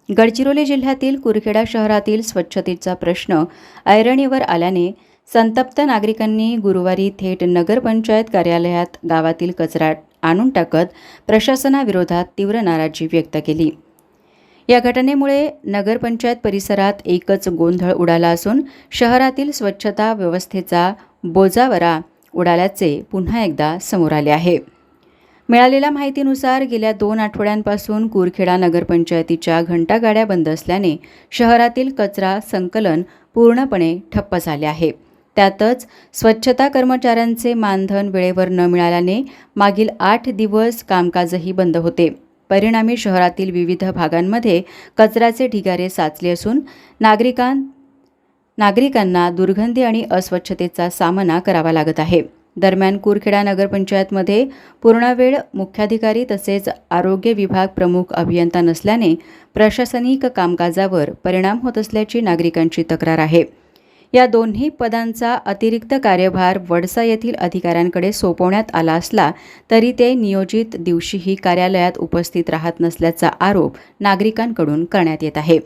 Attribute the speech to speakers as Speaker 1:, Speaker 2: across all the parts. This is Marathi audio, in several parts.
Speaker 1: गडचिरोली जिल्ह्यातील कुरखेडा शहरातील स्वच्छतेचा प्रश्न ऐरणीवर आल्याने संतप्त नागरिकांनी गुरुवारी थेट नगरपंचायत कार्यालयात गावातील कचरा आणून टाकत प्रशासनाविरोधात तीव्र नाराजी व्यक्त केली। या घटनेमुळे नगरपंचायत परिसरात एकच गोंधळ उडाला असून शहरातील स्वच्छता व्यवस्थेचा बोजावरा उडाल्याचे पुन्हा एकदा समोर आले आहे। मिळालेल्या माहितीनुसार गेल्या 2 आठवड्यांपासून कुरखेडा नगरपंचायतीच्या घंटागाड्या बंद असल्याने शहरातील कचरा संकलन पूर्णपणे ठप्प झाले आहे। त्यातच स्वच्छता कर्मचाऱ्यांचे मानधन वेळेवर न मिळाल्याने मागील 8 दिवस कामकाजही बंद होते। परिणामी शहरातील विविध भागांमध्ये कचऱ्याचे ढिगारे साचले असून नागरिकांना दुर्गंधी आणि अस्वच्छतेचा सामना करावा लागत आहे। दरम्यान कुरखेडा नगरपंचायतमध्ये पूर्णवेळ मुख्याधिकारी तसेच आरोग्य विभाग प्रमुख अभियंता नसल्याने प्रशासनिक कामकाजावर परिणाम होत असल्याची नागरिकांची तक्रार आहे। या दोन्ही पदांचा अतिरिक्त कार्यभार वडसा येथील अधिकाऱ्यांकडे सोपवण्यात आला असला तरी ते नियोजित दिवशीही कार्यालयात उपस्थित राहत नसल्याचा आरोप नागरिकांकडून करण्यात येत आहे।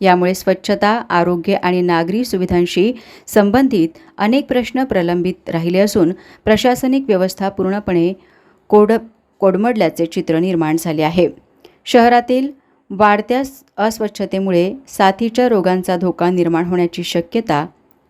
Speaker 1: यामुळे स्वच्छता, आरोग्य आणि नागरी सुविधांशी संबंधित अनेक प्रश्न प्रलंबित राहिले असून प्रशासनिक व्यवस्था पूर्णपणे कोडमडल्याचे चित्र निर्माण झाले आहे। शहरातील वाढत्या अस्वच्छतेमुळे साथीच्या रोगांचा धोका निर्माण होण्याची शक्यता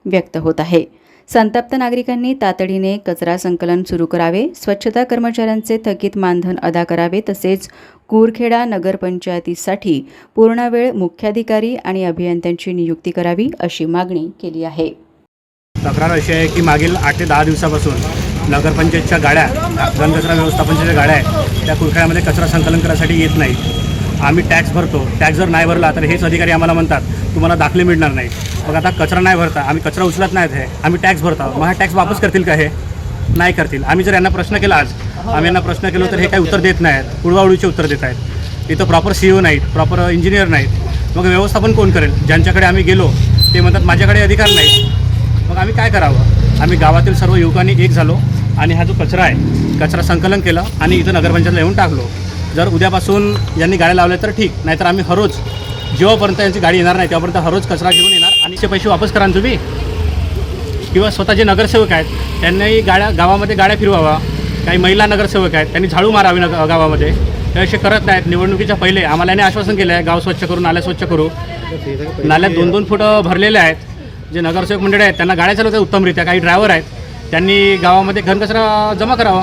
Speaker 1: व्यक्त होत आहे। संतप्त नागरिकांनी तातडीने कचरा संकलन सुरू करावे, स्वच्छता कर्मचाऱ्यांचे थकीत मानधन अदा करावे तसेच कुरखेडा नगरपंचायतीसाठी पूर्णवेळ मुख्याधिकारी आणि अभियंत्यांची नियुक्ती करावी अशी मागणी केली आहे।
Speaker 2: तक्रार अशी आहे की मागील 8 ते 10 दिवसापासून नगरपंचायतच्या गाड्या, घनकचरा व्यवस्थापनाच्या गाड्या आहेत त्या कुरखेड्यामध्ये कचरा संकलन करायसाठी येत नाहीत। आम्ही टॅक्स भरतो, टॅक्स जर नाही भरला तर हेच अधिकारी आम्हाला म्हणतात तुम्हाला दाखले मिळणार नाही। मग आता कचरा नाही भरता, आम्ही कचरा उचलत नाहीत आहे, आम्ही टॅक्स भरतो, मग हा टॅक्स वापस करतील का? हे नाही करतील। आम्ही जर यांना प्रश्न केला, आज आम्ही यांना प्रश्न केलो तर हे काही उत्तर देत नाहीत, उडवाउडीचे उत्तर देत आहेत। इथं प्रॉपर CEO नाहीत, प्रॉपर इंजिनियर नाहीत, मग व्यवस्थापन कोण करेल? ज्यांच्याकडे आम्ही गेलो ते म्हणतात माझ्याकडे अधिकार नाही। मग आम्ही काय करावं? आम्ही गावातील सर्व युवकांनी एक झालो आणि हा जो कचरा आहे कचरा संकलन केलं आणि इथं नगरपंचायतला येऊन टाकलो। जर उद्यापासून यांनी गाड्या लावल्या तर ठीक, नाहीतर आम्ही हररोज जेव्हापर्यंत यांची गाडी येणार नाही तेव्हापर्यंत हररोज कचरा घेऊन येणार आणि ते पैसे वापस करा तुम्ही, किंवा स्वतः जे नगरसेवक आहेत त्यांनी गावामध्ये गाड्या फिरवावा। काही महिला नगरसेवक आहेत त्यांनी झाडू मारावी गावामध्ये, ते असे करत नाहीत। निवडणुकीच्या पहिले आम्हाला याने आश्वासन केलं आहे गाव स्वच्छ करू, नाल्या स्वच्छ करू। नाल्यात 2-2 फूट भरलेले आहेत। जे नगरसेवक मंडळ आहेत त्यांना गाड्या चालवतात उत्तमरित्या, काही ड्रायव्हर आहेत त्यांनी गावामध्ये घनकचरा जमा करावा।